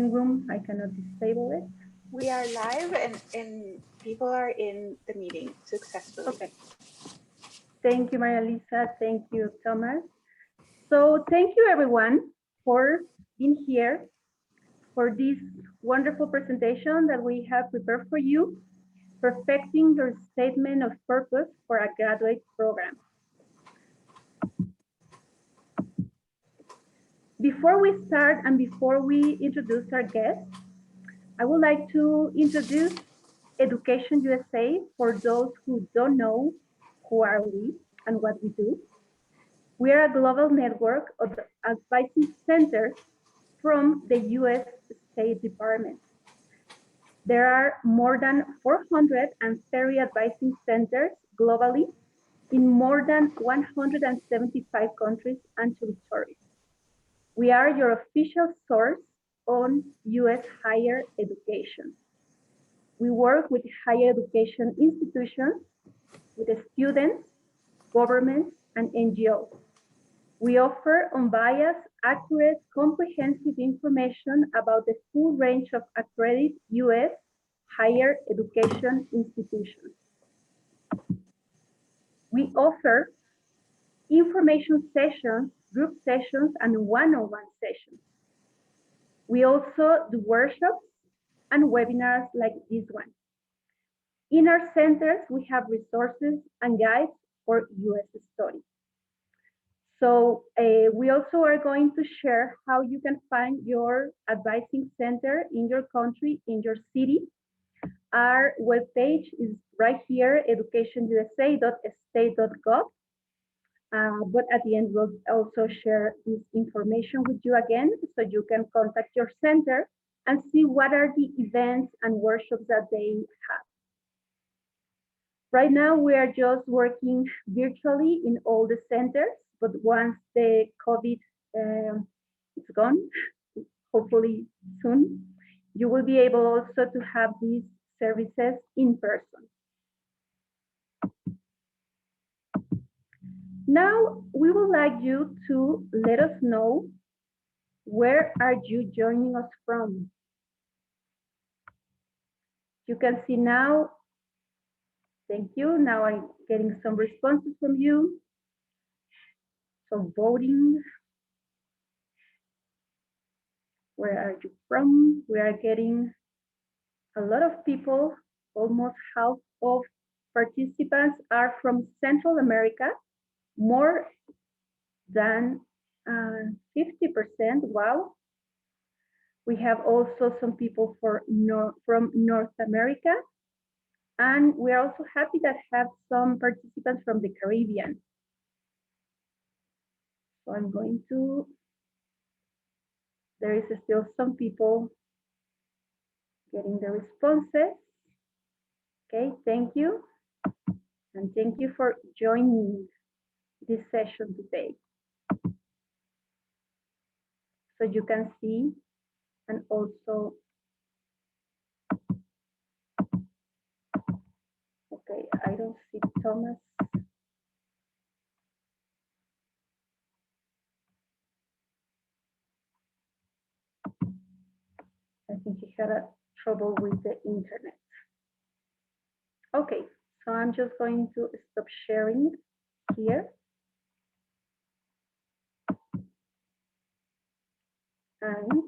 room. I cannot disable it. We are live and people are in the meeting successfully. Okay. Thank you, Maria Lisa. Thank you, Thomas. So thank you, everyone, for being here for this wonderful presentation that we have prepared for you, perfecting your statement of purpose for a graduate program. Before we start and before we introduce our guests, I would like to introduce Education USA for those who don't know who are we and what we do. We are a global network of advising centers from the US State Department. There are more than 430 advising centers globally in more than 175 countries and territories. We are your official source on US higher education. We work with higher education institutions, with students, governments, and NGOs. We offer unbiased, accurate, comprehensive information about the full range of accredited US higher education institutions. We offer information sessions, group sessions, and one-on-one sessions. We also do workshops and webinars like this one. In our centers, we have resources and guides for US study. So we also are going to share how you can find your advising center in your country, in your city. Our webpage is right here, educationusa.state.gov. But at the end, we'll also share this information with you again, so you can contact your center and see what are the events and workshops that they have. Right now, we are just working virtually in all the centers, but once the COVID is gone, hopefully soon, you will be able also to have these services in person. Now, we would like you to let us know, where are you joining us from? You can see now, thank you. Now I'm getting some responses from you. So voting, where are you from? We are getting a lot of people, almost half of participants are from Central America, more than 50%, wow. We have also some people from North America, and we're also happy that have some participants from the Caribbean. So I'm going to, there is still some people getting the responses. Okay, thank you. And thank you for joining this session today. So you can see, and also, okay, I don't see Thomas. I think he had a trouble with the internet. Okay, so I'm just going to stop sharing here. And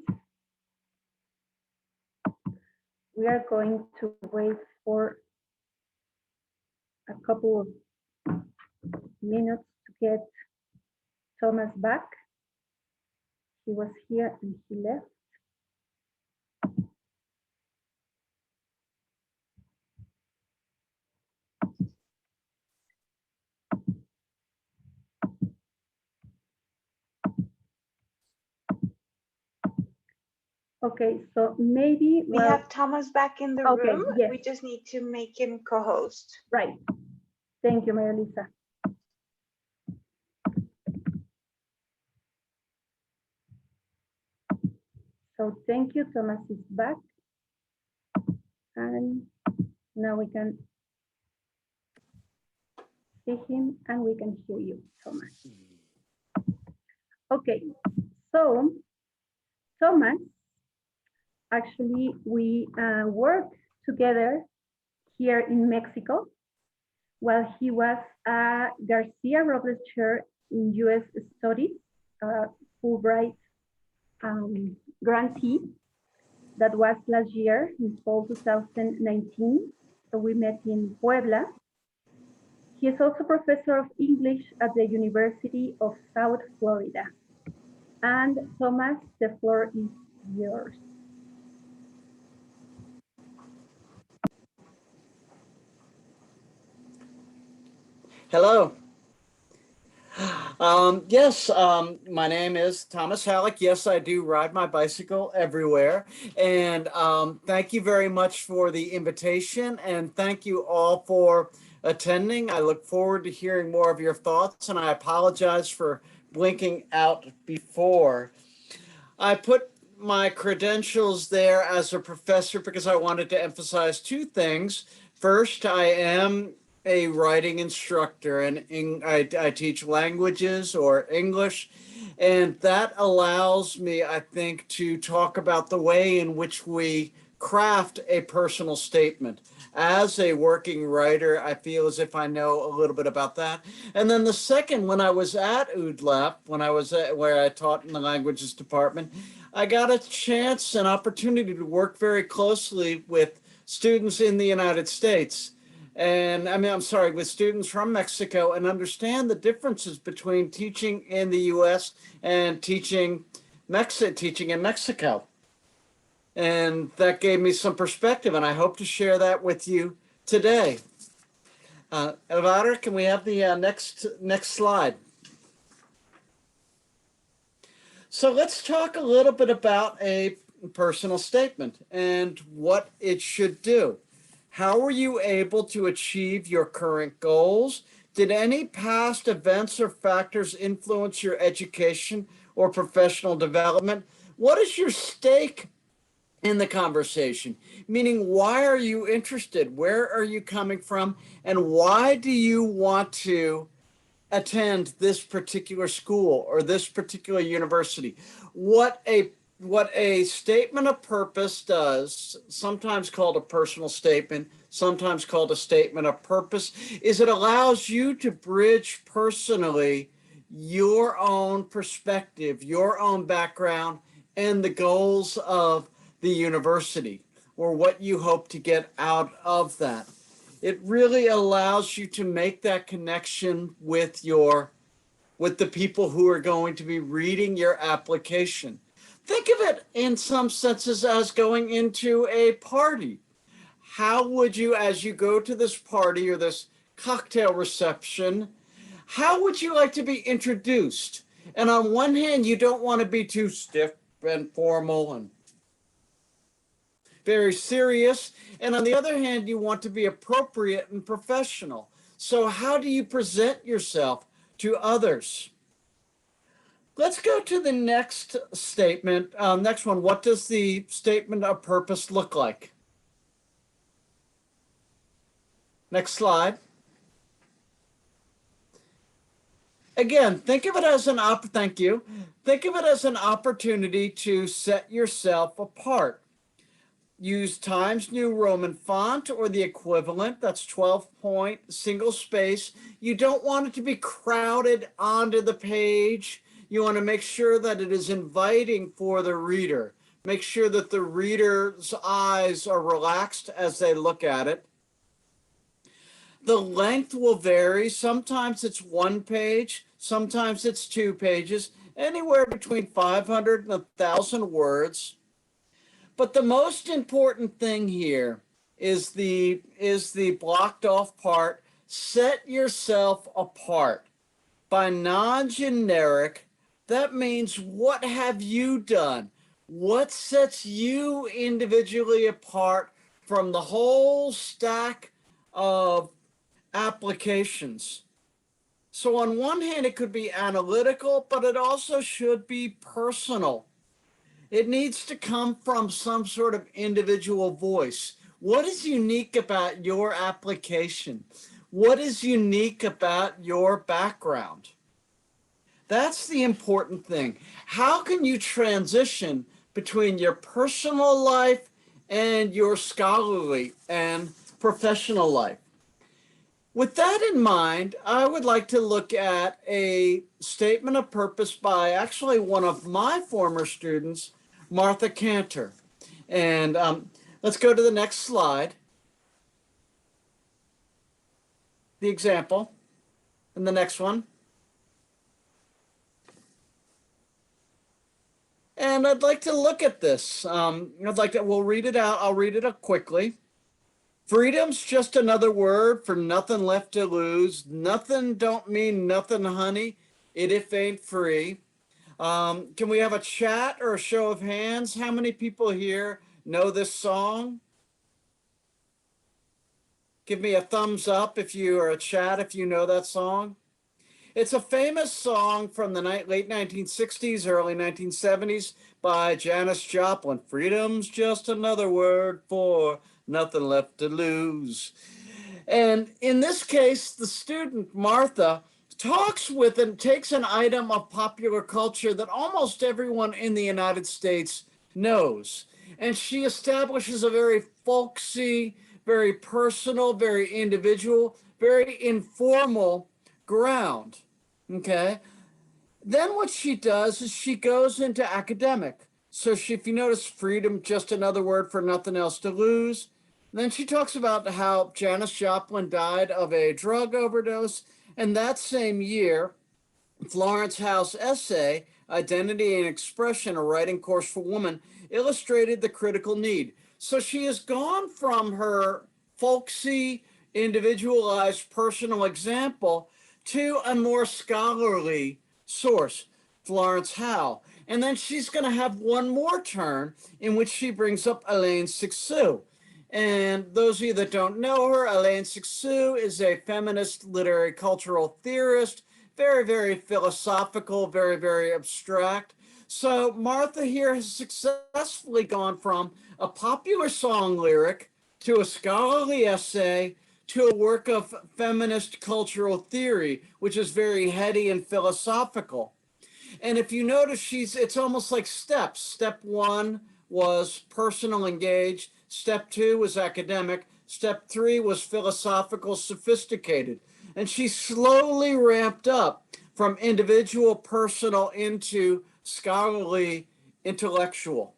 we are going to wait for a couple of minutes to get Thomas back. He was here and he left. Okay, so maybe we have Thomas back in the room. Yes. We just need to make him co-host. Right. Thank you, Maria Lisa. So thank you, Thomas is back. And now we can see him and we can hear you, Thomas. Okay, so Thomas Actually, we worked together here in Mexico while he was a Garcia Robles Chair in U.S. Studies, Fulbright grantee. That was last year in fall 2019. So we met in Puebla. He is also professor of English at the University of South Florida. And Thomas, the floor is yours. Hello. Yes, my name is Thomas Halleck. Yes, I do ride my bicycle everywhere. And thank you very much for the invitation. And thank you all for attending. I look forward to hearing more of your thoughts. And I apologize for blinking out before. I put my credentials there as a professor because I wanted to emphasize two things. First, I am a writing instructor and I teach languages or English, and that allows me, I think, to talk about the way in which we craft a personal statement. As a working writer, I feel as if I know a little bit about that. And then the second, when I was at UDLAP, when I was where I taught in the languages department, I got a chance, an opportunity to work very closely with students in the United States. And I'm sorry, with students from Mexico, and understand the differences between teaching in the US and teaching in Mexico. And that gave me some perspective, and I hope to share that with you today. Elvira, can we have the next slide? So let's talk a little bit about a personal statement and what it should do. How were you able to achieve your current goals? Did any past events or factors influence your education or professional development? What is your stake in the conversation? Meaning, why are you interested? Where are you coming from? And why do you want to attend this particular school or this particular university? What a statement of purpose does, sometimes called a personal statement, sometimes called a statement of purpose, is it allows you to bridge personally your own perspective, your own background, and the goals of the university, or what you hope to get out of that. It really allows you to make that connection with the people who are going to be reading your application. Think of it in some senses as going into a party. How would you, as you go to this party or this cocktail reception, how would you like to be introduced? And on one hand, you don't want to be too stiff and formal and very serious. And on the other hand, you want to be appropriate and professional. So how do you present yourself to others? Let's go to the next statement. Next one, what does the statement of purpose look like? Next slide. Again, think of it as an Think of it as an opportunity to set yourself apart. Use Times New Roman font or the equivalent. That's 12-point, single space. You don't want it to be crowded onto the page. You want to make sure that it is inviting for the reader. Make sure that the reader's eyes are relaxed as they look at it. The length will vary. Sometimes it's 1 page, sometimes it's 2 pages, anywhere between 500 and 1,000 words. But the most important thing here is the blocked off part. Set yourself apart. By non-generic, that means what have you done? What sets you individually apart from the whole stack of applications? So on one hand, it could be analytical, but it also should be personal. It needs to come from some sort of individual voice. What is unique about your application? What is unique about your background? That's the important thing. How can you transition between your personal life and your scholarly and professional life. With that in mind, I would like to look at a statement of purpose by actually one of my former students, Martha Cantor. And let's go to the next slide. The example, and the next one. And I'd like to look at this. We'll read it out. I'll read it up quickly. Freedom's just another word for nothing left to lose. Nothing don't mean nothing, honey. It ain't free. Can we have a chat or a show of hands? How many people here know this song? Give me a thumbs up if you or a chat if you know that song. It's a famous song from the late 1960s, early 1970s by Janis Joplin. Freedom's just another word for nothing left to lose. And in this case, the student, Martha, talks with and takes an item of popular culture that almost everyone in the United States knows. And she establishes a very folksy, very personal, very individual, very informal ground. Okay. Then what she does is she goes into academic. So if you notice, freedom, just another word for nothing else to lose. Then she talks about how Janis Joplin died of a drug overdose. And that same year, Florence House's essay, Identity and Expression, a writing course for women, illustrated the critical need. So she has gone from her folksy, individualized, personal example to a more scholarly source, Florence Howe. And then she's going to have one more turn in which she brings up Elaine Sixou. And those of you that don't know her, Elaine Sixou is a feminist literary cultural theorist, very, very philosophical, very, very abstract. So Martha here has successfully gone from a popular song lyric to a scholarly essay to a work of feminist cultural theory, which is very heady and philosophical. And if you notice, it's almost like steps. Step one was personal, engaged. Step two was academic. Step three was philosophical, sophisticated. And she slowly ramped up from individual, personal into scholarly, intellectual.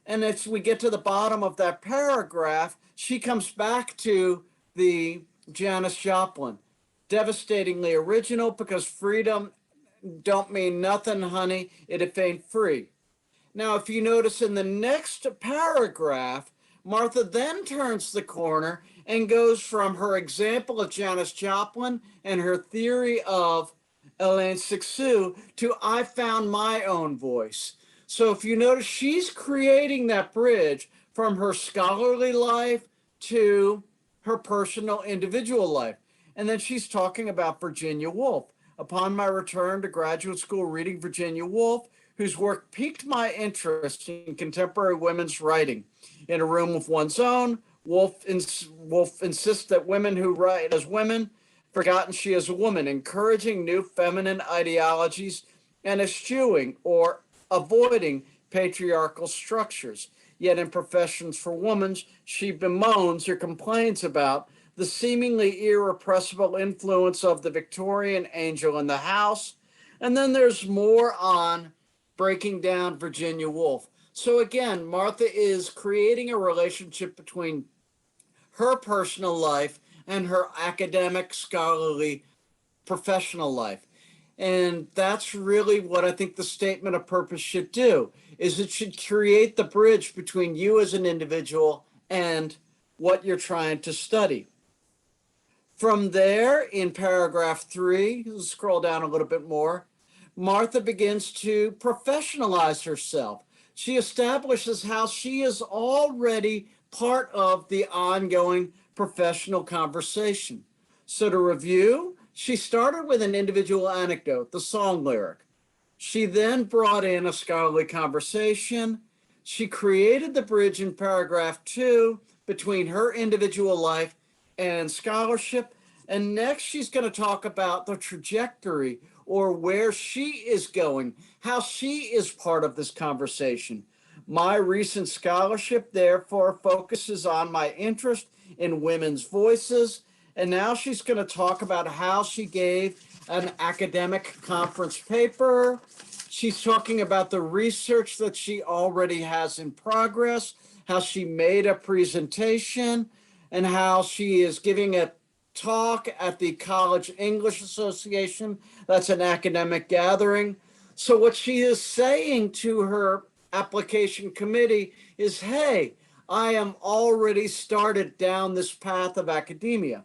And as we get to the bottom of that paragraph, she comes back to the Janis Joplin. Devastatingly original because freedom don't mean nothing, honey, it ain't free. Now, if you notice in the next paragraph, Martha then turns the corner and goes from her example of Janis Joplin and her theory of Elaine Sixou to I found my own voice. So if you notice, she's creating that bridge from her scholarly life to her personal individual life. And then she's talking about Virginia Woolf. Upon my return to graduate school reading Virginia Woolf, whose work piqued my interest in contemporary women's writing. In a room of one's own, Woolf insists that women who write as women, forgotten she is a woman, encouraging new feminine ideologies and eschewing or avoiding patriarchal structures. Yet in Professions for Women, she bemoans or complains about the seemingly irrepressible influence of the Victorian angel in the house. And then there's more on breaking down Virginia Woolf. So again, Martha is creating a relationship between her personal life and her academic, scholarly, professional life. And that's really what I think the statement of purpose should do, is it should create the bridge between you as an individual and what you're trying to study. From there, in paragraph 3, scroll down a little bit more, Martha begins to professionalize herself. She establishes how she is already part of the ongoing professional conversation. So to review, she started with an individual anecdote, the song lyric. She then brought in a scholarly conversation. She created the bridge in paragraph 2 between her individual life and scholarship. And next, she's going to talk about the trajectory or where she is going, how she is part of this conversation. My recent scholarship, therefore, focuses on my interest in women's voices. And now she's going to talk about how she gave an academic conference paper. She's talking about the research that she already has in progress, how she made a presentation, and how she is giving a talk at the College English Association. That's an academic gathering. So what she is saying to her application committee is, hey, I am already started down this path of academia.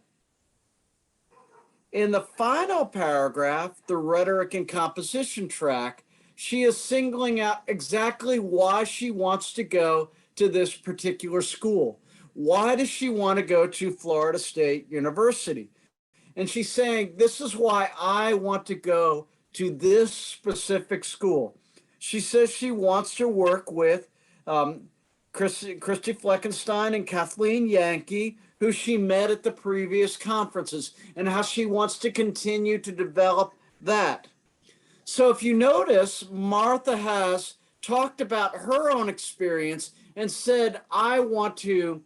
In the final paragraph, the rhetoric and composition track, she is singling out exactly why she wants to go to this particular school. Why does she want to go to Florida State University? And she's saying, this is why I want to go to this specific school. She says she wants to work with Christy Fleckenstein and Kathleen Yankee, who she met at the previous conferences, and how she wants to continue to develop that. So if you notice, Martha has talked about her own experience and said, I want to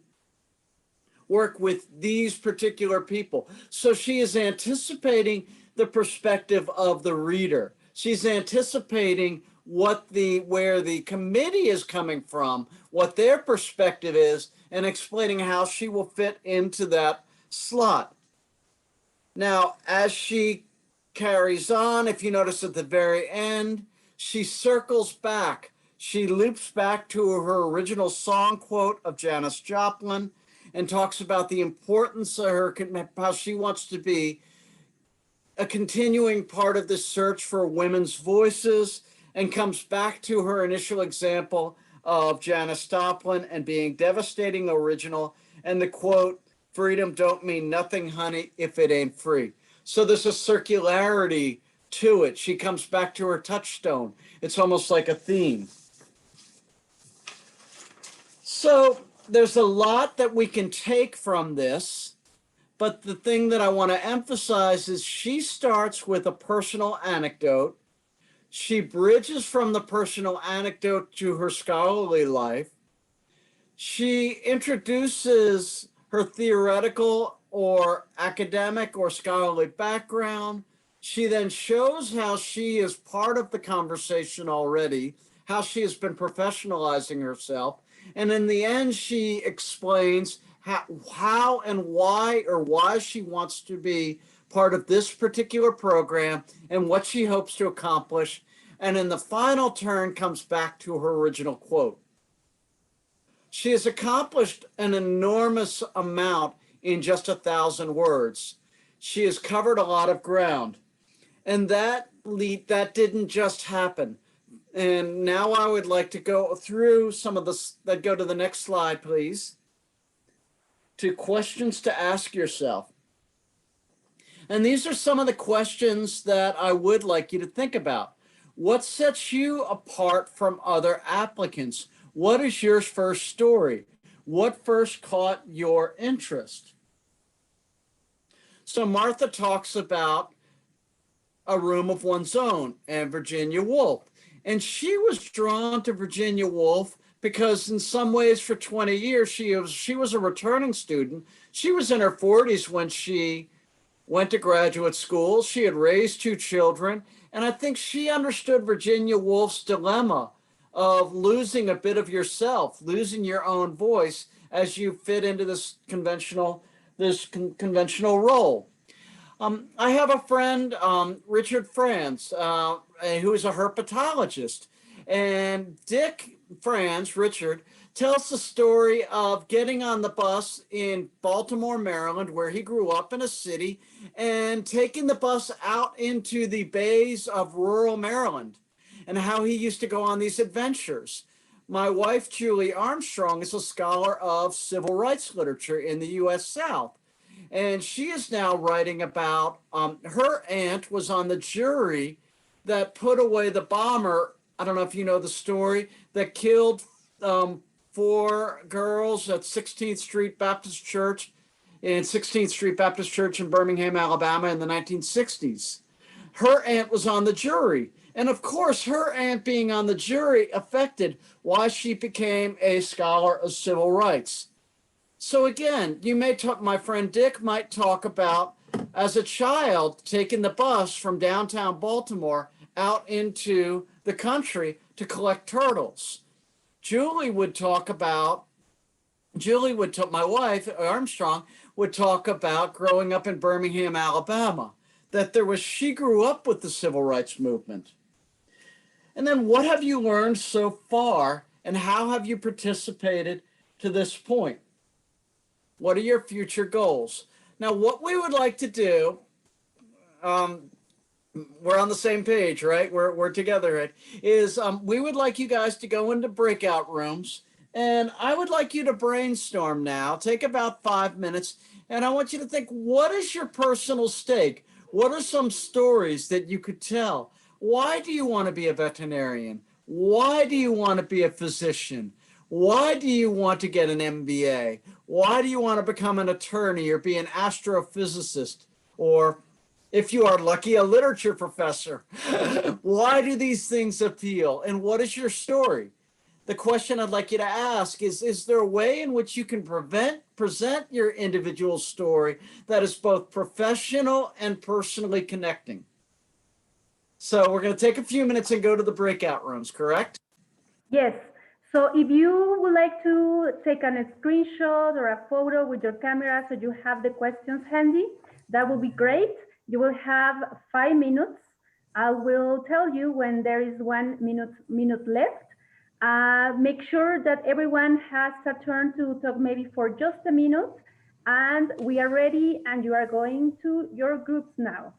work with these particular people. So she is anticipating the perspective of the reader. She's anticipating where the committee is coming from, what their perspective is, and explaining how she will fit into that slot. Now, as she carries on, if you notice at the very end, she circles back. She loops back to her original song quote of Janis Joplin and talks about the importance of how she wants to be a continuing part of this search for women's voices, and comes back to her initial example of Janis Joplin and being devastating original, and the quote, freedom don't mean nothing, honey, if it ain't free. So there's a circularity to it. She comes back to her touchstone. It's almost like a theme. So there's a lot that we can take from this, but the thing that I want to emphasize is she starts with a personal anecdote. She bridges from the personal anecdote to her scholarly life. She introduces her theoretical or academic or scholarly background. She then shows how she is part of the conversation already, how she has been professionalizing herself. And in the end, she explains how and why she wants to be part of this particular program and what she hopes to accomplish. And in the final turn comes back to her original quote. She has accomplished an enormous amount in just 1,000 words. She has covered a lot of ground. And that didn't just happen. And now I would like to go through some of that. Go to the next slide, please. To questions to ask yourself. And these are some of the questions that I would like you to think about. What sets you apart from other applicants? What is your first story? What first caught your interest? So Martha talks about A Room of One's Own and Virginia Woolf. And she was drawn to Virginia Woolf because in some ways for 20 years, she was a returning student. She was in her 40s when she went to graduate school. She had raised 2 children. And I think she understood Virginia Woolf's dilemma of losing a bit of yourself, losing your own voice as you fit into this conventional role. I have a friend, Richard Franz, who is a herpetologist. And Dick Franz, Richard, tells the story of getting on the bus in Baltimore, Maryland, where he grew up in a city, and taking the bus out into the bays of rural Maryland, and how he used to go on these adventures. My wife, Julie Armstrong, is a scholar of civil rights literature in the U.S. South. And she is now writing about her aunt was on the jury that put away the bomber. I don't know if you know the story, that killed 4 girls at 16th Street Baptist Church in Birmingham, Alabama in the 1960s. Her aunt was on the jury, And of course, her aunt being on the jury affected why she became a scholar of civil rights. So again, you may talk, my friend Dick might talk about as a child taking the bus from downtown Baltimore out into the country to collect turtles. Julie would talk, my wife, Armstrong, would talk about growing up in Birmingham, Alabama, that she grew up with the civil rights movement. And then what have you learned so far and how have you participated to this point? What are your future goals? Now, what we would like to do, we're on the same page, right? We're together, right? Is we would like you guys to go into breakout rooms, and I would like you to brainstorm now. Take about 5 minutes, and I want you to think, what is your personal stake? What are some stories that you could tell? Why do you want to be a veterinarian? Why do you want to be a physician? Why do you want to get an MBA? Why do you want to become an attorney or be an astrophysicist? Or if you are lucky, a literature professor? Why do these things appeal? And what is your story? The question I'd like you to ask is there a way in which you can present your individual story that is both professional and personally connecting? So we're going to take a few minutes and go to the breakout rooms, correct? Yes. So if you would like to take a screenshot or a photo with your camera so you have the questions handy, that will be great. You will have 5 minutes. I will tell you when there is 1 minute left. Make sure that everyone has a turn to talk maybe for just a minute, and we are ready and you are going to your groups now.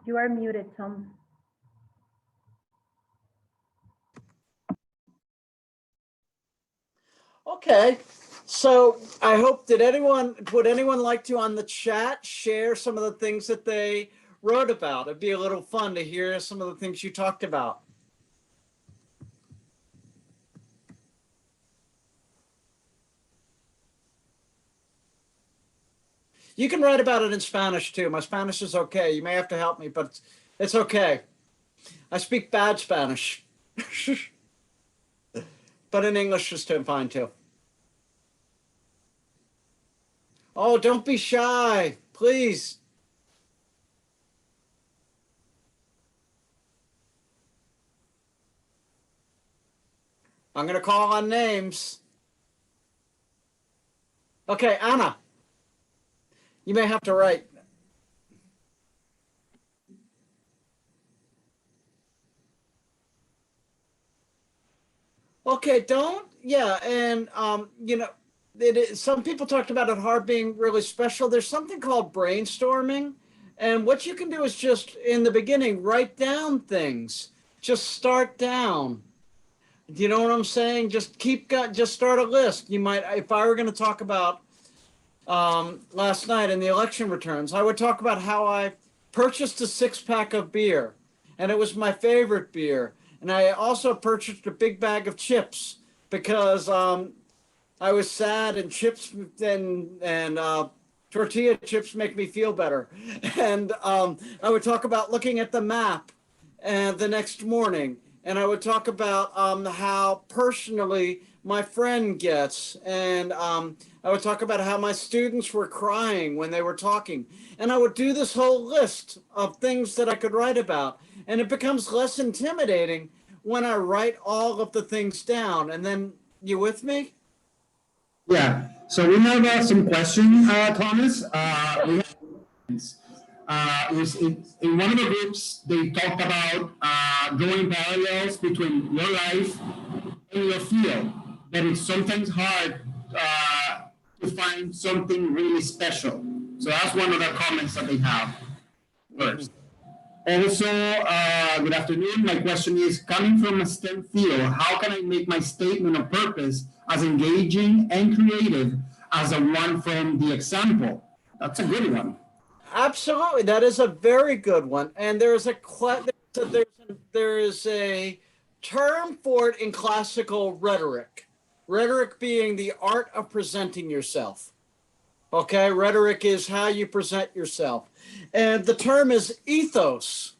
You are muted, Tom. Okay, so I hope would anyone like to on the chat share some of the things that they wrote about? It'd be a little fun to hear some of the things you talked about. You can write about it in Spanish too. My Spanish is okay. You may have to help me, but it's okay. I speak bad Spanish, but in English is fine too. Oh, don't be shy, please. I'm going to call on names. Okay, Anna, you may have to write. Okay, and some people talked about it hard being really special. There's something called brainstorming, and what you can do is just in the beginning write down things. Just start down. Do you know what I'm saying? Just start a list. You might, if I were going to talk about last night in the election returns, I would talk about how I purchased a 6-pack of beer, and it was my favorite beer. And I also purchased a big bag of chips because I was sad, and chips and tortilla chips make me feel better. And I would talk about looking at the map the next morning. And I would talk about how personally my friend gets. And I would talk about how my students were crying when they were talking. And I would do this whole list of things that I could write about. And it becomes less intimidating when I write all of the things down. And then, you with me? Yeah, so we have some questions, Thomas. We have, in one of the groups, they talked about drawing parallels between your life and your field, that it's sometimes hard to find something really special. So that's one of the comments that they have first. Also, good afternoon. My question is, coming from a STEM field, how can I make my statement of purpose as engaging and creative as the one from the example? That's a good one. Absolutely, that is a very good one. And there is a term for it in classical rhetoric. Rhetoric being the art of presenting yourself. Okay, rhetoric is how you present yourself. And the term is ethos.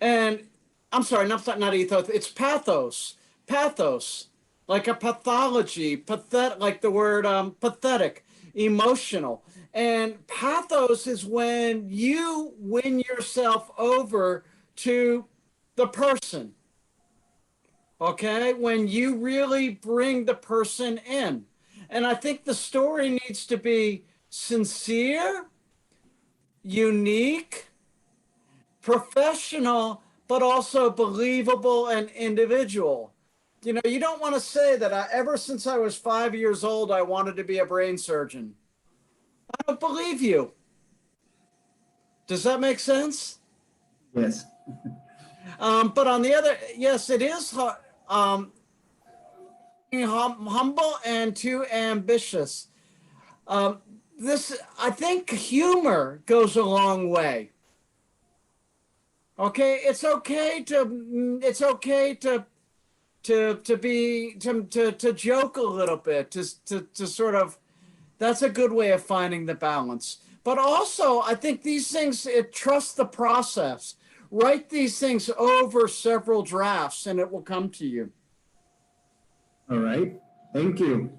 And I'm sorry, not ethos, it's pathos. Pathos, like a pathology, pathetic, like the word pathetic, emotional. And pathos is when you win yourself over to the person. Okay, when you really bring the person in. And I think the story needs to be sincere, unique, professional, but also believable and individual. You know, you don't want to say that ever since I was 5 years old, I wanted to be a brain surgeon. I don't believe you. Does that make sense? Yes. But on the other, yes, it is humble and too ambitious. I think humor goes a long way. Okay, it's okay to joke a little bit, to sort of, that's a good way of finding the balance. But also, I think these things, trust the process. Write these things over several drafts and it will come to you. All right. Thank you.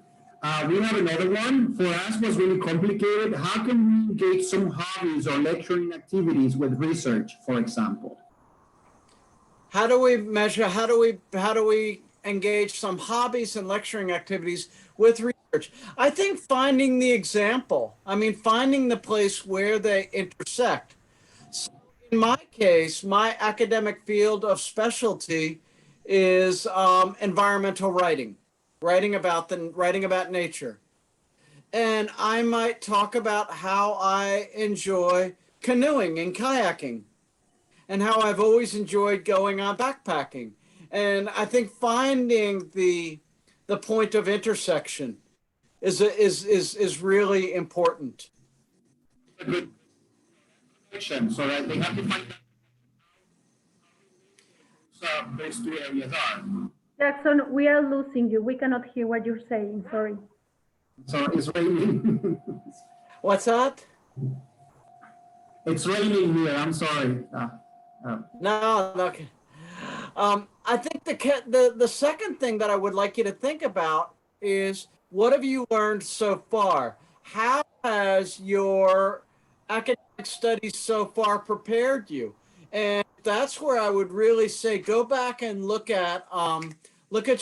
We have another one. For us, was really complicated. How can we engage some hobbies or lecturing activities with research, for example? How do we measure, how do we engage some hobbies and lecturing activities with research? I think finding the example, finding the place where they intersect. So in my case, my academic field of specialty is environmental writing, writing about nature. And I might talk about how I enjoy canoeing and kayaking and how I've always enjoyed going on backpacking. And I think finding the point of intersection is really important. A good connection, so that they have to find out those two areas are. Jackson, we are losing you. We cannot hear what you're saying. Sorry. So it's raining. What's that? It's raining here. I'm sorry. No, okay. I think the second thing that I would like you to think about is, what have you learned so far? How has your academic studies so far prepared you? And that's where I would really say, go back and look at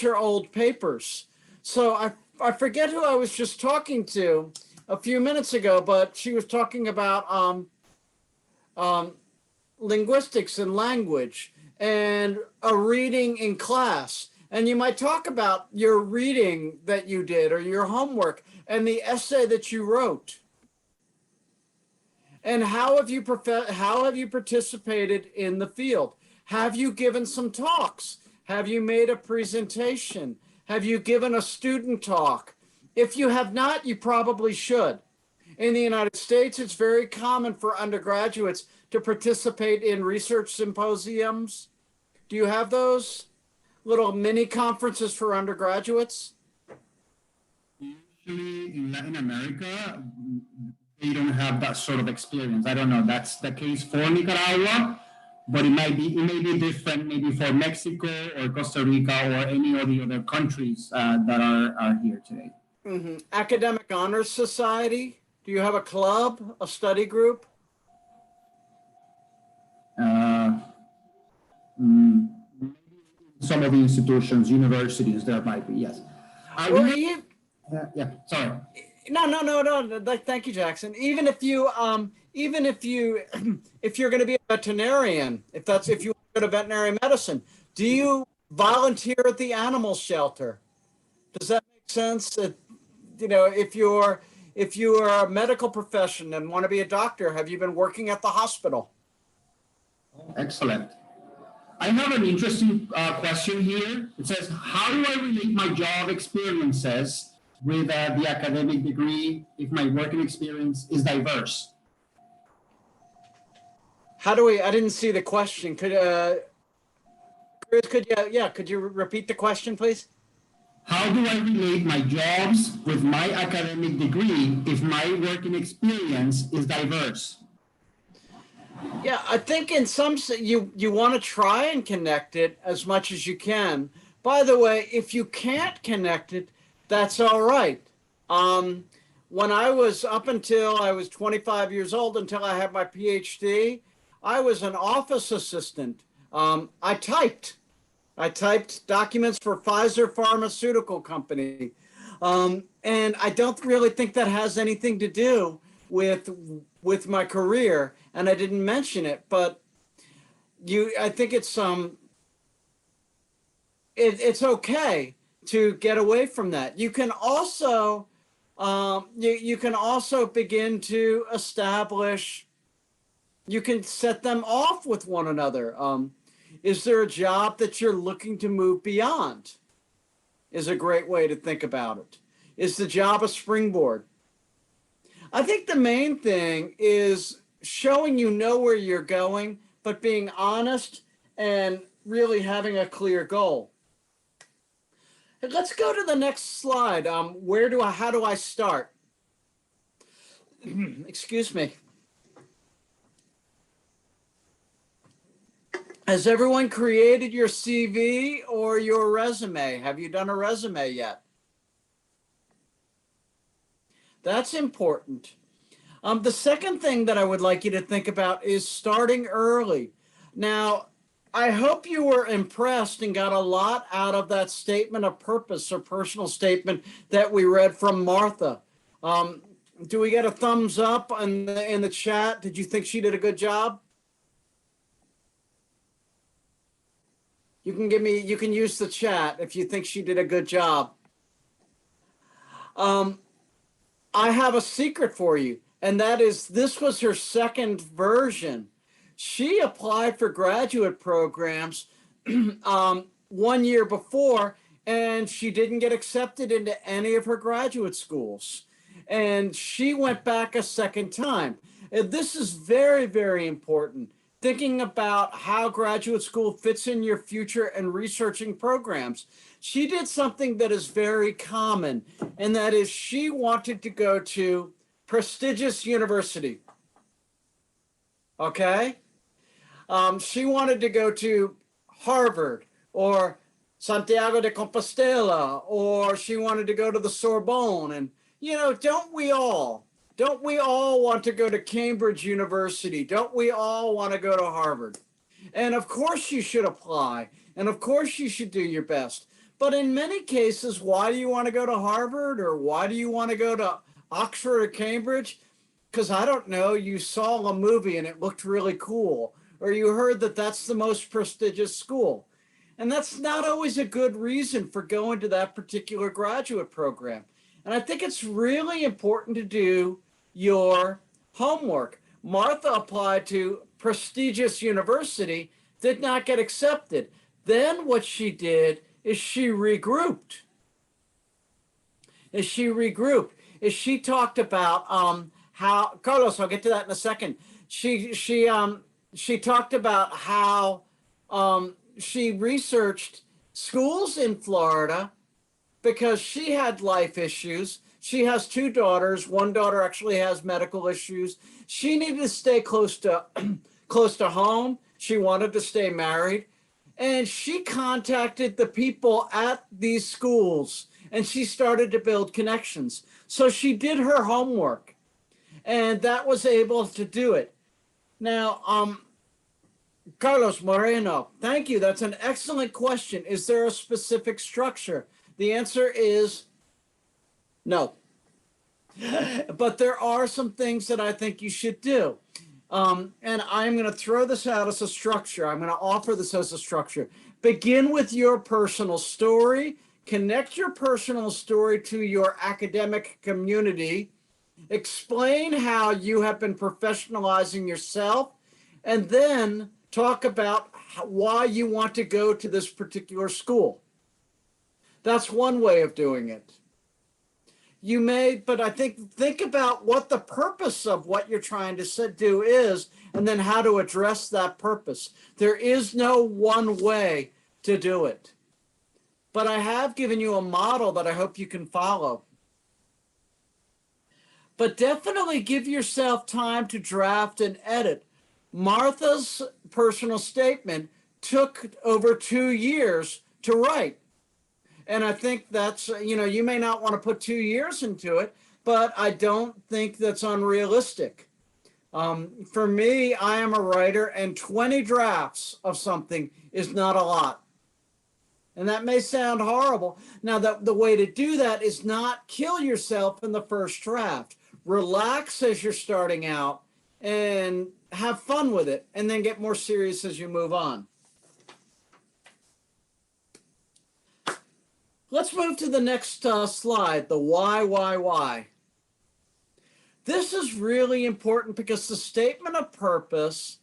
your old papers. So I forget who I was just talking to a few minutes ago, but she was talking about linguistics and language and a reading in class. And you might talk about your reading that you did or your homework and the essay that you wrote. And how have you participated in the field? Have you given some talks? Have you made a presentation? Have you given a student talk? If you have not, you probably should. In the United States, it's very common for undergraduates to participate in research symposiums. Do you have those little mini conferences for undergraduates? Usually in Latin America, they don't have that sort of experience. I don't know. That's the case for Nicaragua, but it may be different maybe for Mexico or Costa Rica or any of the other countries that are here today. Mm-hmm. Academic Honors Society. Do you have a club, a study group? Some of the institutions, universities, there might be, yes. Yeah, sorry. No. Thank you, Jackson. Even if you, if you're going to be a veterinarian, if you go to veterinary medicine, do you volunteer at the animal shelter? Does that make sense? You know, if you are a medical profession and want to be a doctor, have you been working at the hospital? Excellent. I have an interesting question here. It says, how do I relate my job experiences with the academic degree if my working experience is diverse? How do we? I didn't see the question. Chris, could you repeat the question, please? How do I relate my jobs with my academic degree if my working experience is diverse? Yeah, I think in some you want to try and connect it as much as you can. By the way, if you can't connect it, that's all right. When I was up until I was 25 years old, until I had my PhD, I was an office assistant. I typed documents for Pfizer Pharmaceutical Company. And I don't really think that has anything to do with my career. And I didn't mention it, but I think it's okay to get away from that. You can also you can also begin to establish, you can set them off with one another. Is there a job that you're looking to move beyond? Is a great way to think about it. Is the job a springboard? I think the main thing is showing you know where you're going, but being honest and really having a clear goal. And let's go to the next slide. How do I start? Excuse me. Has everyone created your CV or your resume? Have you done a resume yet? That's important. The second thing that I would like you to think about is starting early. Now, I hope you were impressed and got a lot out of that statement of purpose or personal statement that we read from Martha. Do we get a thumbs up in the chat? Did you think she did a good job? You can use the chat if you think she did a good job. I have a secret for you, and that is this was her second version. She applied for graduate programs 1 year before, and she didn't get accepted into any of her graduate schools. And she went back a second time. And this is very, very important. Thinking about how graduate school fits in your future and researching programs. She did something that is very common, and that is she wanted to go to prestigious university. Okay? She wanted to go to Harvard or Santiago de Compostela, or she wanted to go to the Sorbonne. And, you know, don't we all want to go to Cambridge University? Don't we all want to go to Harvard? And of course you should apply. And of course you should do your best. But in many cases, why do you want to go to Harvard, or why do you want to go to Oxford or Cambridge? Because I don't know, you saw a movie and it looked really cool, or you heard that that's the most prestigious school. And that's not always a good reason for going to that particular graduate program. And I think it's really important to do your homework. Martha applied to prestigious university, did not get accepted. Then what she did is she regrouped. She talked about how, Carlos, I'll get to that in a second. She talked about how she researched schools in Florida because she had life issues. She has two daughters. One daughter actually has medical issues. She needed to stay close to home. She wanted to stay married. And she contacted the people at these schools, and she started to build connections. So she did her homework, and that was able to do it. Now, Carlos Moreno, thank you. That's an excellent question. Is there a specific structure? The answer is No. But there are some things that I think you should do. And I'm going to throw this out as a structure. I'm going to offer this as a structure. Begin with your personal story. Connect your personal story to your academic community. Explain how you have been professionalizing yourself. And then talk about why you want to go to this particular school. That's one way of doing it. You may, but I think about what the purpose of what you're trying to do is, and then how to address that purpose. There is no one way to do it. But I have given you a model that I hope you can follow. But definitely give yourself time to draft and edit. Martha's personal statement took over 2 years to write. And I think that's, you may not want to put 2 years into it, but I don't think that's unrealistic. For me, I am a writer, and 20 drafts of something is not a lot. And that may sound horrible. Now, the way to do that is not kill yourself in the first draft. Relax as you're starting out and have fun with it, and then get more serious as you move on. Let's move to the next slide, the why. This is really important because the statement of purpose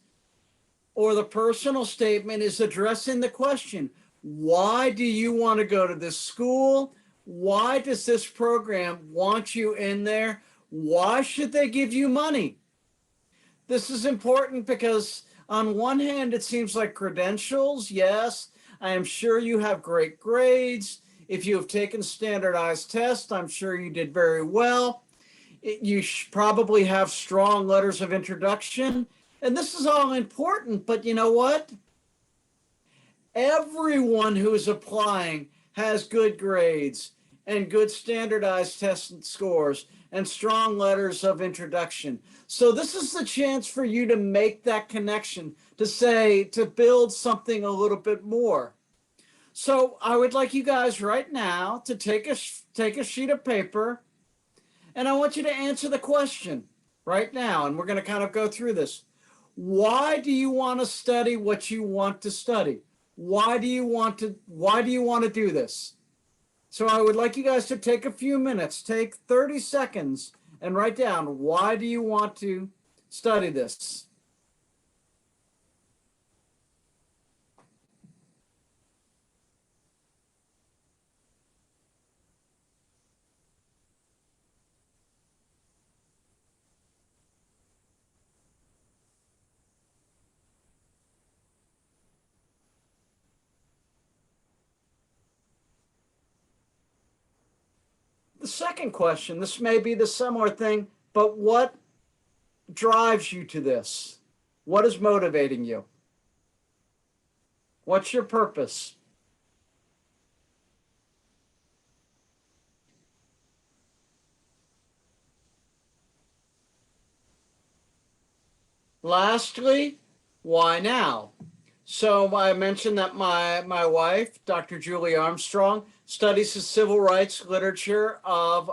or the personal statement is addressing the question, why do you want to go to this school? Why does this program want you in there? Why should they give you money? This is important because on one hand, it seems like credentials. Yes, I am sure you have great grades. If you have taken standardized tests, I'm sure you did very well. You probably have strong letters of introduction. And this is all important, but you know what? Everyone who is applying has good grades and good standardized test scores and strong letters of introduction. So this is the chance for you to make that connection, to build something a little bit more. So I would like you guys right now to take a sheet of paper, and I want you to answer the question right now. And we're going to kind of go through this. Why do you want to study what you want to study? Why do you want to do this? So I would like you guys to take a few minutes, take 30 seconds, and write down, why do you want to study this? The second question, this may be the similar thing, but what drives you to this? What is motivating you? What's your purpose? Lastly, why now? So I mentioned that my wife, Dr. Julie Armstrong, studies the civil rights literature of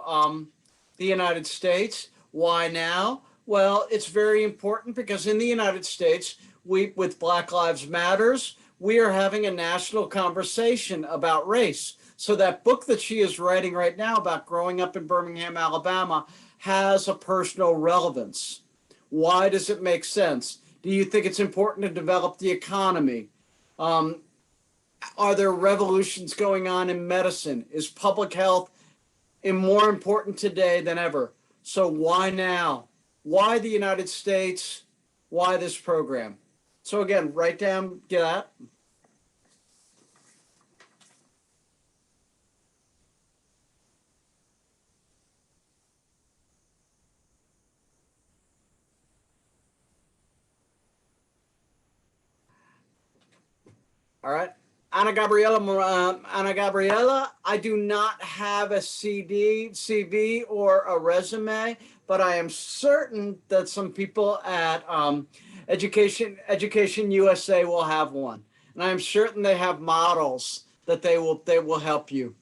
the United States. Why now? Well, it's very important because in the United States, with Black Lives Matters, we are having a national conversation about race. So that book that she is writing right now about growing up in Birmingham, Alabama, has a personal relevance. Why does it make sense? Do you think it's important to develop the economy? Are there revolutions going on in medicine? Is public health more important today than ever? So why now? Why the United States? Why this program? So again, write down, get that. All right. Ana Gabriela, I do not have a CV, or a resume, but I am certain that some people at Education USA will have one, and I'm certain they have models that they will help you.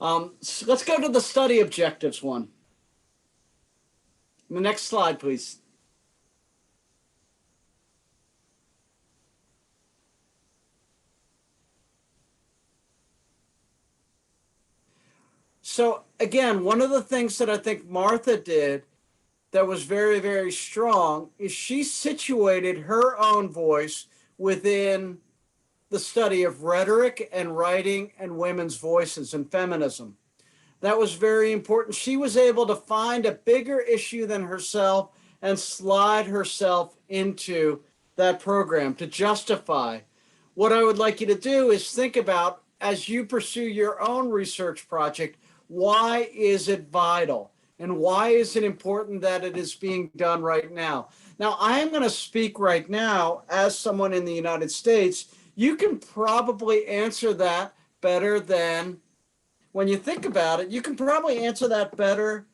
So let's go to the study objectives one. The next slide, please. So again, one of the things that I think Martha did that was very, very strong is she situated her own voice within the study of rhetoric and writing and women's voices and feminism. That was very important. She was able to find a bigger issue than herself and slide herself into that program to justify. What I would like you to do is think about, as you pursue your own research project, why is it vital? And why is it important that it is being done right now? Now, I am going to speak right now as someone in the United States. You can probably answer that better than, when you think about it, you can probably answer that better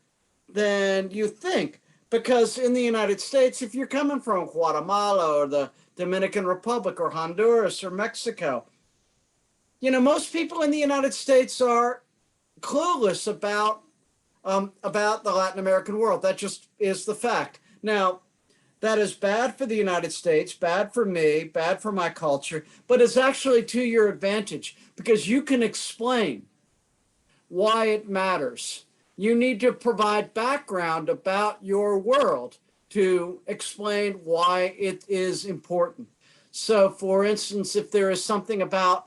than you think. Because in the United States, if you're coming from Guatemala or the Dominican Republic or Honduras or Mexico, most people in the United States are clueless about the Latin American world. That just is the fact. Now, that is bad for the United States, bad for me, bad for my culture, but it's actually to your advantage because you can explain why it matters. You need to provide background about your world to explain why it is important. So, for instance, if there is something about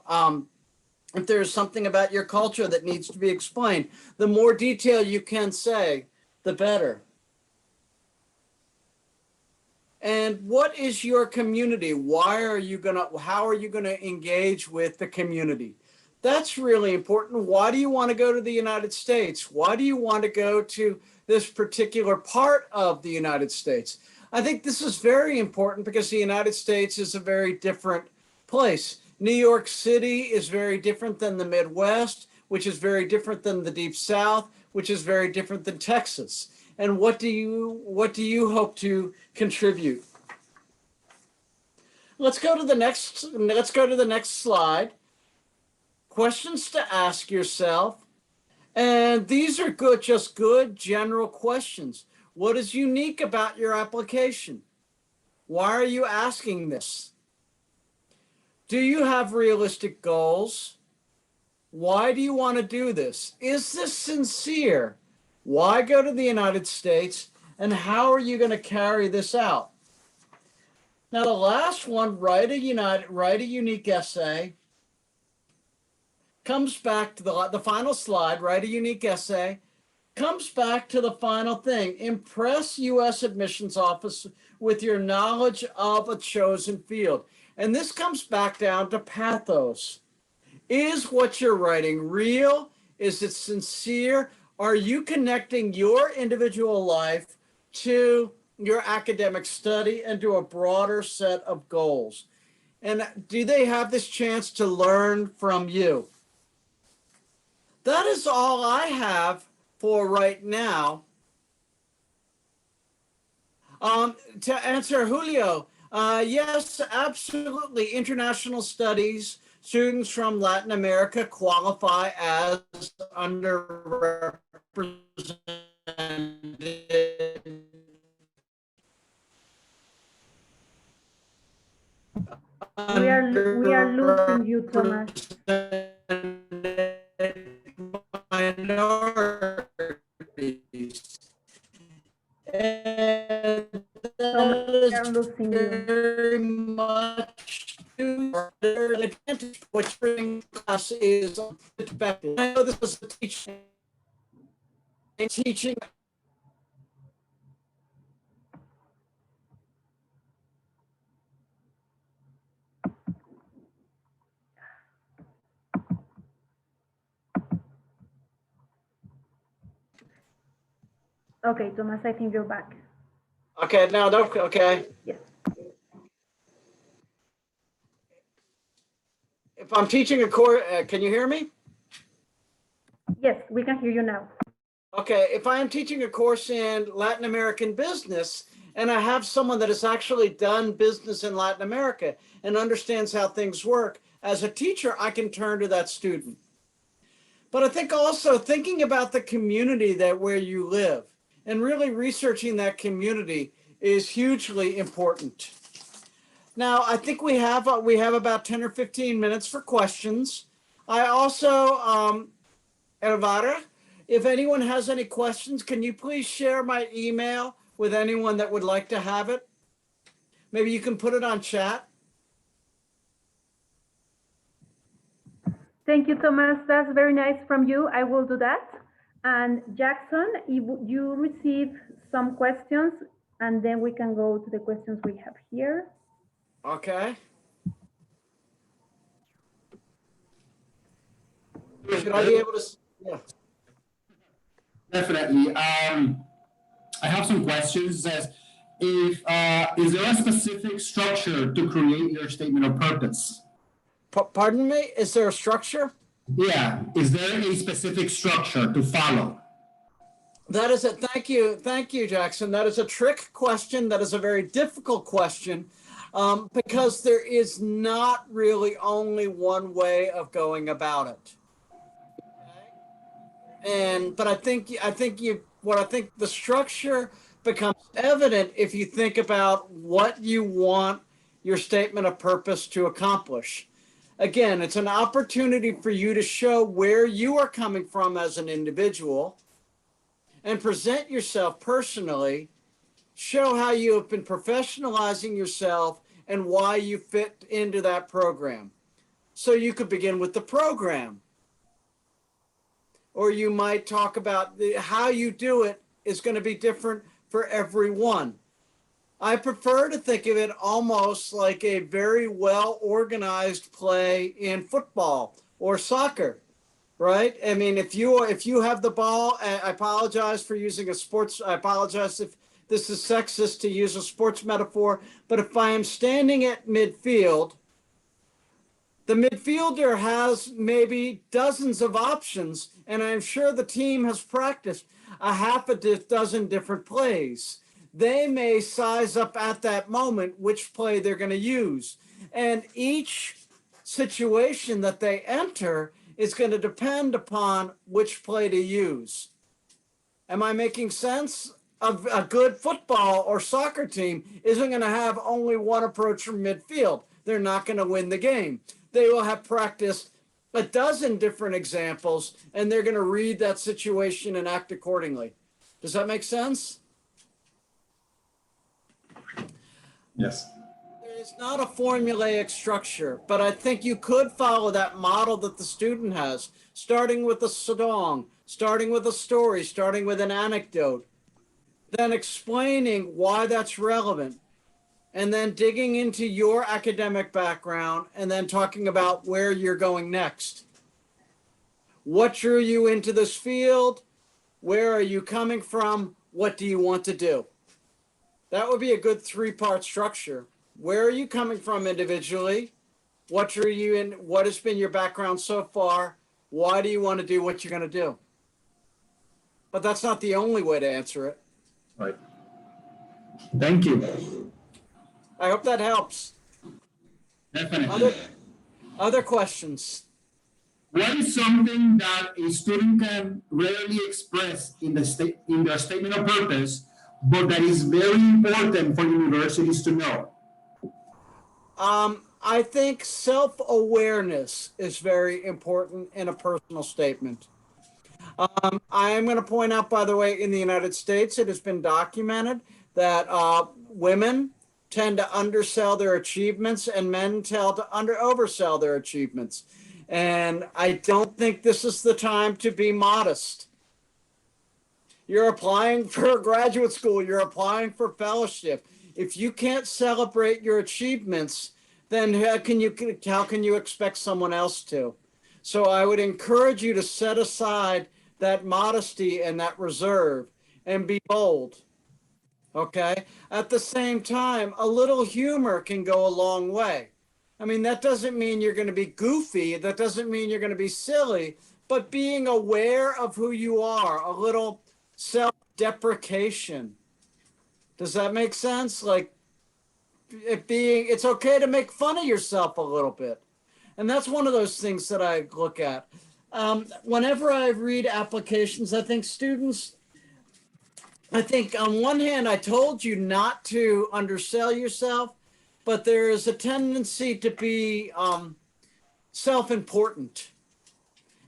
your culture that needs to be explained, the more detail you can say, the better. And what is your community? How are you gonna engage with the community? That's really important. Why do you want to go to the United States? Why do you want to go to this particular part of the United States? I think this is very important because the United States is a very different place. New York City is very different than the Midwest, which is very different than the Deep South, which is very different than Texas. And what do you hope to contribute? Let's go to the next slide. Questions to ask yourself. And these are just good general questions. What is unique about your application? Why are you asking this? Do you have realistic goals? Why do you want to do this? Is this sincere? Why go to the United States? And how are you going to carry this out? Now, the last one, write a unique essay, comes back to the final slide, write a unique essay, comes back to the final thing. Impress U.S. Admissions Office with your knowledge of a chosen field. And this comes back down to pathos. Is what you're writing real? Is it sincere? Are you connecting your individual life to your academic study and to a broader set of goals? And do they have this chance to learn from you? That is all I have for right now. To answer Julio, yes, absolutely. International studies, students from Latin America qualify as underrepresented. We are losing you, Thomas. Minorities. And Thomas, we are losing you. very much to their advantage. What you're in class is perspective. I know this is a teaching. Okay, Thomas, I think you're back. Okay, now don't. Okay. Yes. If I'm teaching a course, can you hear me? Yes, we can hear you now. Okay, if I am teaching a course in Latin American business and I have someone that has actually done business in Latin America and understands how things work, as a teacher, I can turn to that student. But I think also thinking about the community that where you live and really researching that community is hugely important. Now, I think we have about 10 or 15 minutes for questions. I also, Elvira, if anyone has any questions, can you please share my email with anyone that would like to have it? Maybe you can put it on chat. Thank you, Thomas. That's very nice from you. I will do that. And Jackson, if you receive some questions, and then we can go to the questions we have here. Okay. Should I be able to? Yeah. Definitely. I have some questions. It says, if is there a specific structure to create your statement of purpose? Pardon me? Is there a structure? Yeah. Is there a specific structure to follow? That is it. Thank you, Jackson. That is a trick question. That is a very difficult question because there is not really only one way of going about it. But I think the structure becomes evident if you think about what you want your statement of purpose to accomplish. Again, it's an opportunity for you to show where you are coming from as an individual and present yourself personally, show how you have been professionalizing yourself and why you fit into that program. So you could begin with the program. Or you might talk about how you do it is going to be different for everyone. I prefer to think of it almost like a very well organized play in football or soccer, right? I mean, if you have the ball, I apologize for using I apologize if this is sexist to use a sports metaphor, but if I am standing at midfield, the midfielder has maybe dozens of options, and I'm sure the team has practiced a half a dozen different plays. They may size up at that moment which play they're going to use. And each situation that they enter is going to depend upon which play to use. Am I making sense? A good football or soccer team isn't going to have only one approach from midfield. They're not going to win the game. They will have practiced a dozen different examples, and they're going to read that situation and act accordingly. Does that make sense? Yes. There is not a formulaic structure, but I think you could follow that model that the student has, starting with a song, starting with a story, starting with an anecdote, then explaining why that's relevant, and then digging into your academic background, and then talking about where you're going next. What drew you into this field? Where are you coming from? What do you want to do? That would be a good three-part structure. Where are you coming from individually? What drew you in? What has been your background so far? Why do you want to do what you're going to do? But that's not the only way to answer it. Right. Thank you. I hope that helps. Definitely. Other questions? What is something that a student can rarely express in their statement of purpose, but that is very important for universities to know? I think self-awareness is very important in a personal statement. I am going to point out, by the way, in the United States, it has been documented that women tend to undersell their achievements and men tend to oversell their achievements. And I don't think this is the time to be modest. You're applying for graduate school, you're applying for fellowship. If you can't celebrate your achievements, then how can you expect someone else to? So I would encourage you to set aside that modesty and that reserve and be bold. Okay. At the same time, a little humor can go a long way. I mean, that doesn't mean you're going to be goofy. That doesn't mean you're going to be silly, but being aware of who you are, a little self-deprecation. Does that make sense? Like it's okay to make fun of yourself a little bit. And that's one of those things that I look at. Whenever I read applications, I think on one hand, I told you not to undersell yourself, but there is a tendency to be self-important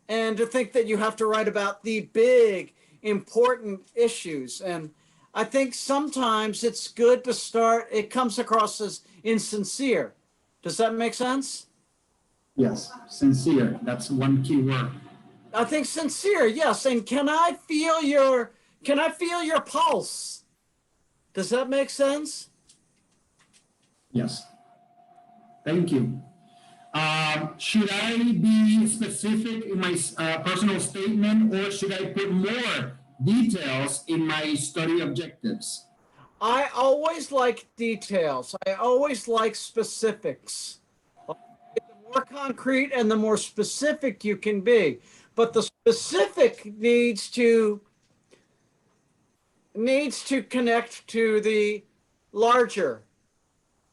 and to think that you have to write about the big, important issues. And I think sometimes it's good to start, it comes across as insincere. Does that make sense? Yes, sincere. That's one key word. I think sincere, yes. And can I feel your pulse? Does that make sense? Yes. Thank you. Should I be specific in my personal statement, or should I put more details in my study objectives? I always like details. I always like specifics. The more concrete and the more specific you can be. But the specific needs to connect to the larger.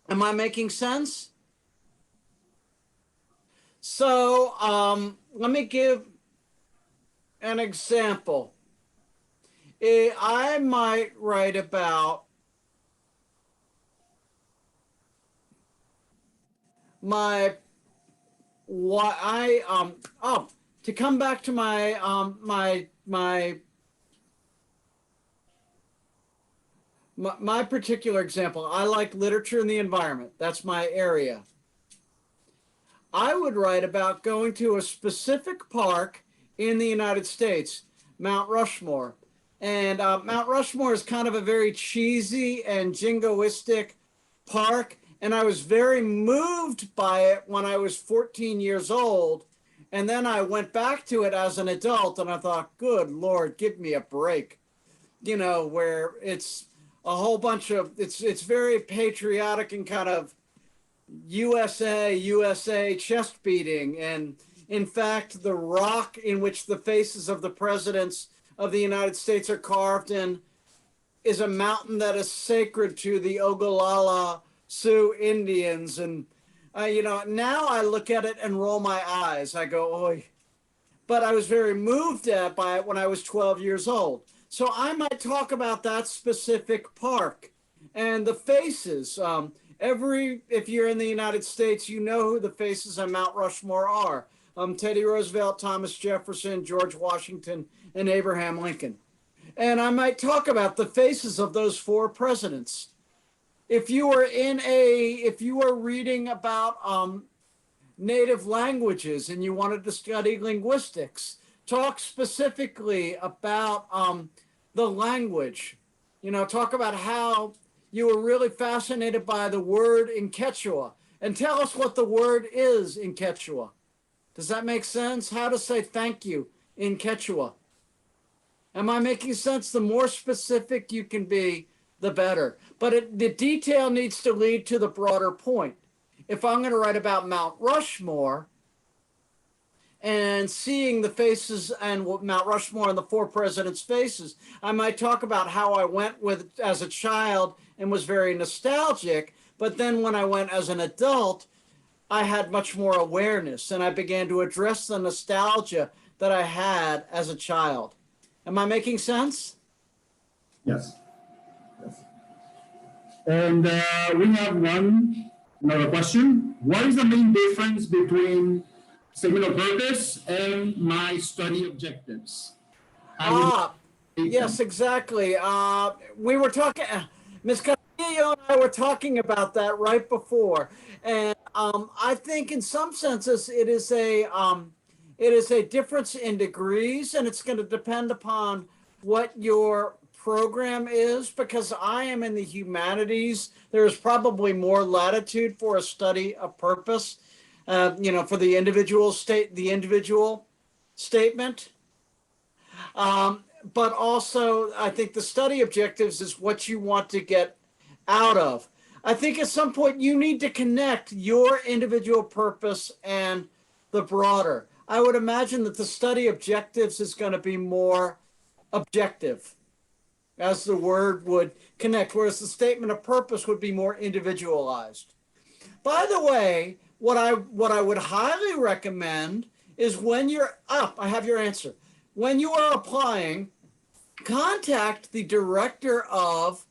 Am I making sense? So let me give an example. I might write about to come back to my particular example. I like literature and the environment. That's my area. I would write about going to a specific park in the United States, Mount Rushmore. And Mount Rushmore is kind of a very cheesy and jingoistic park. And I was very moved by it when I was 14 years old. And then I went back to it as an adult and I thought, good Lord, give me a break. You know, where it's a whole bunch of, it's very patriotic and kind of USA chest beating. And in fact, the rock in which the faces of the presidents of the United States are carved in is a mountain that is sacred to the Ogallala Sioux Indians. And, now I look at it and roll my eyes. I go, oi. But I was very moved by it when I was 12 years old. So I might talk about that specific park and the faces. If you're in the United States, you know who the faces on Mount Rushmore are. Teddy Roosevelt, Thomas Jefferson, George Washington, and Abraham Lincoln. And I might talk about the faces of those four presidents. If you were reading about native languages and you wanted to study linguistics, talk specifically about the language. Talk about how you were really fascinated by the word in Quechua, and tell us what the word is in Quechua. Does that make sense? How to say thank you in Quechua. Am I making sense? The more specific you can be, the better. But the detail needs to lead to the broader point. If I'm going to write about Mount Rushmore and seeing the faces and Mount Rushmore and the four presidents' faces, I might talk about how I went as a child and was very nostalgic. But then when I went as an adult, I had much more awareness and I began to address the nostalgia that I had as a child. Am I making sense? Yes. And we have another question. What is the main difference between statement of purpose and my study objectives? Yes, exactly. We were talking, Ms. Castillo and I were talking about that right before. And I think in some senses it is a difference in degrees, and it's going to depend upon what your program is, because I am in the humanities. There's probably more latitude for a study of purpose, for the individual statement. But also, I think the study objectives is what you want to get out of. I think at some point you need to connect your individual purpose and the broader. I would imagine that the study objectives is going to be more objective, as the word would connect, whereas the statement of purpose would be more individualized. By the way, what I would highly recommend is when you're up, I have your answer. When you are applying, contact the director of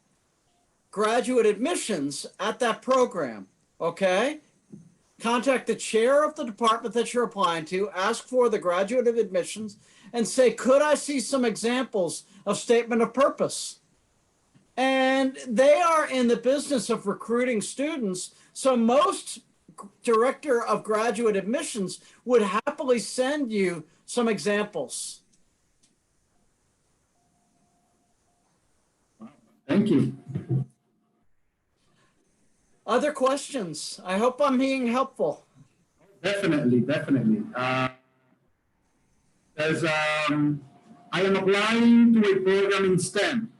graduate admissions at that program, okay? Contact the chair of the department that you're applying to, ask for the graduate of admissions, and say, could I see some examples of statement of purpose? And they are in the business of recruiting students, so most director of graduate admissions would happily send you some examples. Thank you. Other questions? I hope I'm being helpful. Definitely, definitely. I am applying to a program in STEM.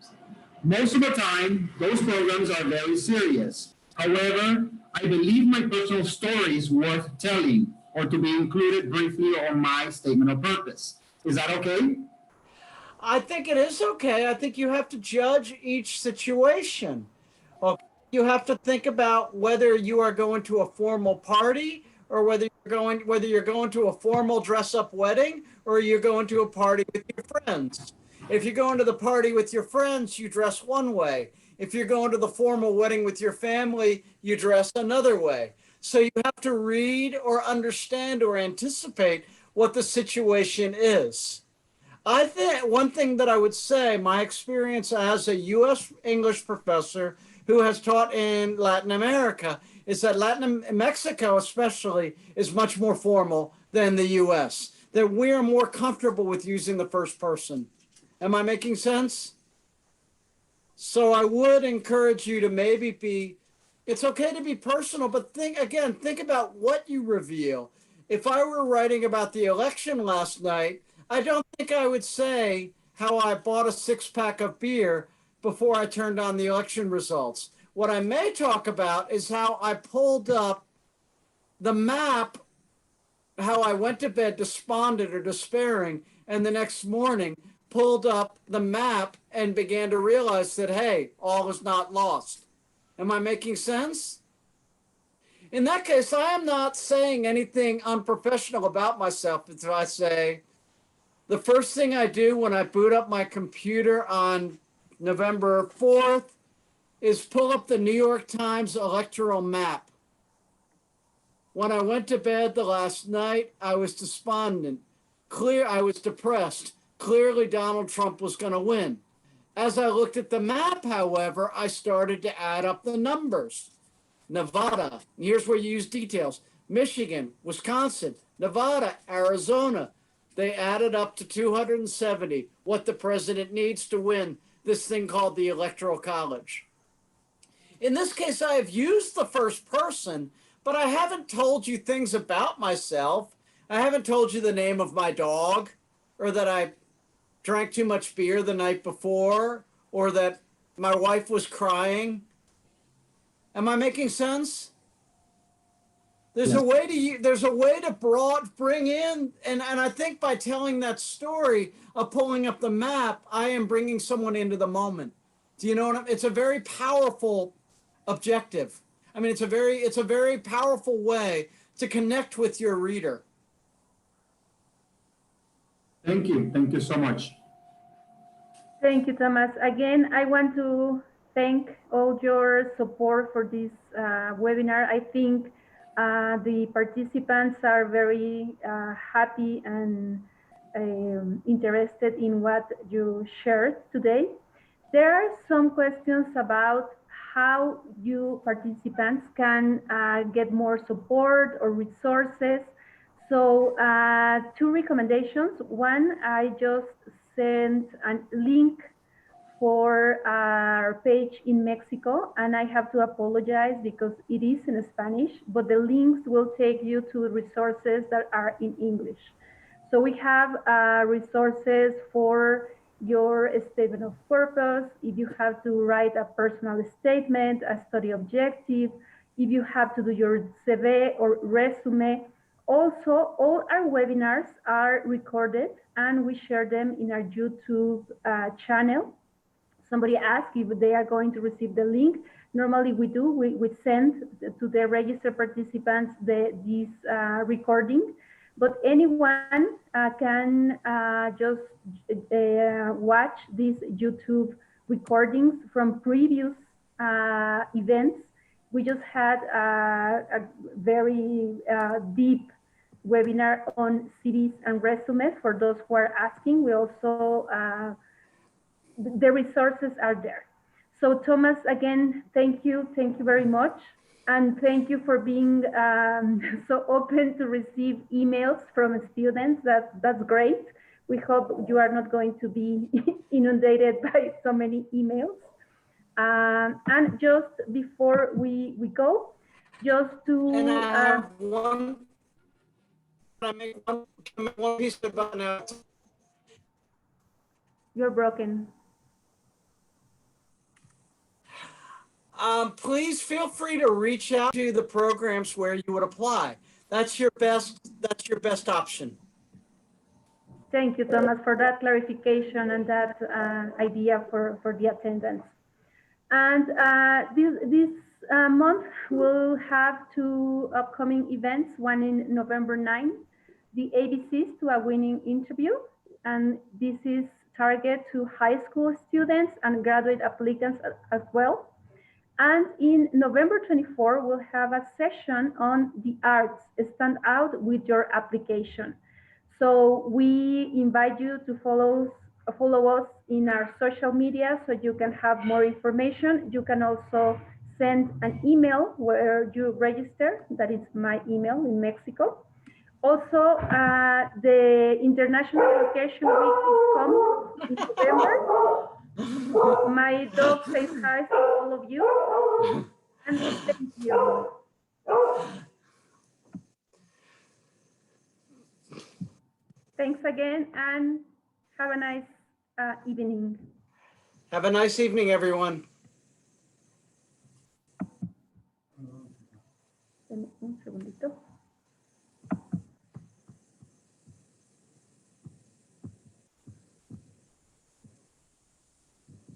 Most of the time, those programs are very serious. However, I believe my personal story is worth telling or to be included briefly on my statement of purpose. Is that okay? I think it is okay. I think you have to judge each situation. Okay. You have to think about whether you are going to a formal party or whether you're going to a formal dress-up wedding or you're going to a party with your friends. If you're going to the party with your friends, you dress one way. If you're going to the formal wedding with your family, you dress another way. So you have to read or understand or anticipate what the situation is. I think one thing that I would say, my experience as a U.S. English professor who has taught in Latin America, is that Mexico especially is much more formal than the U.S. That we're more comfortable with using the first person. Am I making sense? So I would encourage you to maybe be, it's okay to be personal, but think about what you reveal. If I were writing about the election last night, I don't think I would say how I bought a 6-pack of beer before I turned on the election results. What I may talk about is how I pulled up the map, how I went to bed despondent or despairing, and the next morning pulled up the map and began to realize that, hey, all is not lost. Am I making sense? In that case, I am not saying anything unprofessional about myself if I say, the first thing I do when I boot up my computer on November 4th is pull up the New York Times electoral map. When I went to bed the last night, I was despondent. I was depressed. Clearly, Donald Trump was going to win. As I looked at the map, however, I started to add up the numbers. Nevada, here's where you use details. Michigan, Wisconsin, Nevada, Arizona. They added up to 270, what the president needs to win this thing called the Electoral College. In this case, I have used the first person, but I haven't told you things about myself. I haven't told you the name of my dog, or that I drank too much beer the night before, or that my wife was crying. Am I making sense? There's a way to bring in, and I think by telling that story of pulling up the map, I am bringing someone into the moment. Do you know what it's a very powerful objective. I mean, it's a very powerful way to connect with your reader. Thank you. Thank you so much. Thank you, Thomas. Again, I want to thank all your support for this webinar. I think the participants are very happy and interested in what you shared today. There are some questions about how you participants can get more support or resources. So 2 recommendations. One, I just sent a link for our page in Mexico, and I have to apologize because it is in Spanish, but the links will take you to resources that are in English. So we have resources for your statement of purpose, if you have to write a personal statement, a study objective, if you have to do your CV or resume. Also, all our webinars are recorded and we share them in our YouTube channel. Somebody asked if they are going to receive the link. Normally we do, we send to the registered participants this recording, but anyone can just watch these YouTube recordings from previous events. We just had a very deep webinar on CVs and resumes for those who are asking. We also, the resources are there. So Thomas, again, thank you very much. And thank you for being so open to receive emails from students. That's great. We hope you are not going to be inundated by so many emails. And just before we go, just to And I have one. Can I make one piece of announcement? you're broken. Please feel free to reach out to the programs where you would apply. That's your best option. Thank you, Thomas, for that clarification and that idea for the attendance. And this month we'll have two upcoming events, one in November 9, the ABCs to a winning interview. And this is targeted to high school students and graduate applicants as well. And in November 24, we'll have a session on the arts, stand out with your application. So we invite you to follow us in our social media so you can have more information. You can also send an email where you register. That is my email in Mexico. Also, the International Education Week is coming in November. My dog says hi to all of you. And thank you. Thanks again and have a nice evening. Have a nice evening, everyone. Un segundito.